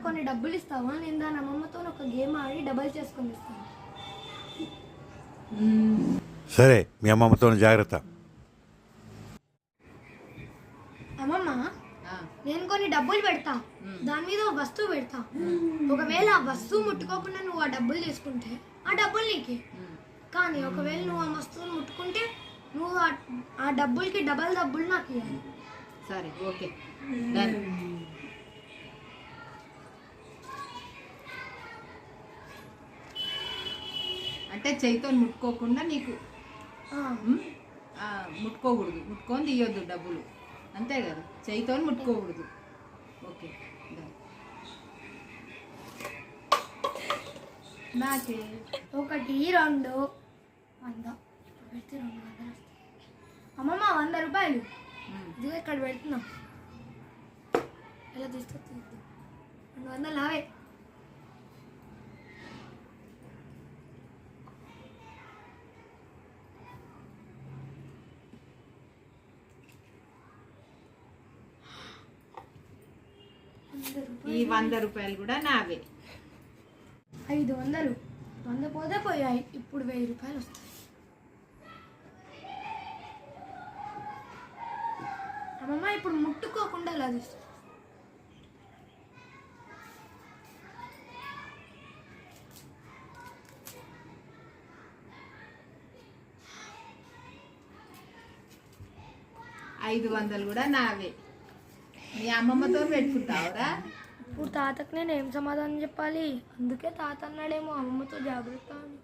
కొన్ని డబ్బులు ఇస్తావా? నేను దాని అమ్మమ్మతో ఒక గేమ్ ఆడి డబల్ చేసుకొని ఇస్తాను. సరే, మీ అమ్మమ్మతో జాగ్రత్త. అమ్మమ్మ, నేను కొన్ని డబ్బులు పెడతా, దాని మీద ఒక వస్తువు పెడతా. ఒకవేళ ఆ వస్తువు ముట్టుకోకుండా నువ్వు ఆ డబ్బులు తీసుకుంటే ఆ డబ్బులు నీకే. కానీ ఒకవేళ నువ్వు ఆ వస్తువుని ముట్టుకుంటే నువ్వు ఆ డబ్బులకి డబల్ డబ్బులు నాకు ఇవ్వాలి. సరే, ఓకే, డన్. అంటే చేయితో ముట్టుకోకుండా నీకు ముట్టుకోకూడదు, ముట్టుకొని తీయొద్దు డబ్బులు, అంతే కదా? చేయితో ముట్టుకోకూడదు. Okay, done. నాకే 1 2 100 పెడితే 200 వస్తాయి. అమ్మమ్మ 100 రూపాయలు ఇదిగో ఇక్కడ పెడుతున్నాం. ఎలా తీసుకొచ్చి 200 అవే. ఈ 100 రూపాయలు కూడా నావే. 500 100 పోతే పోయాయి. ఇప్పుడు 1000 రూపాయలు వస్తాయి. అమ్మమ్మ ఇప్పుడు ముట్టుకోకుండా ఎలా తీస్తా? ఐదు 500 కూడా నావే. మీ అమ్మమ్మతో పెట్టుకుంటావురా? ఇప్పుడు తాతకు నేను ఏం సమాధానం చెప్పాలి? అందుకే తాత అన్నాడేమో అమ్మమ్మతో జాగ్రత్త అని.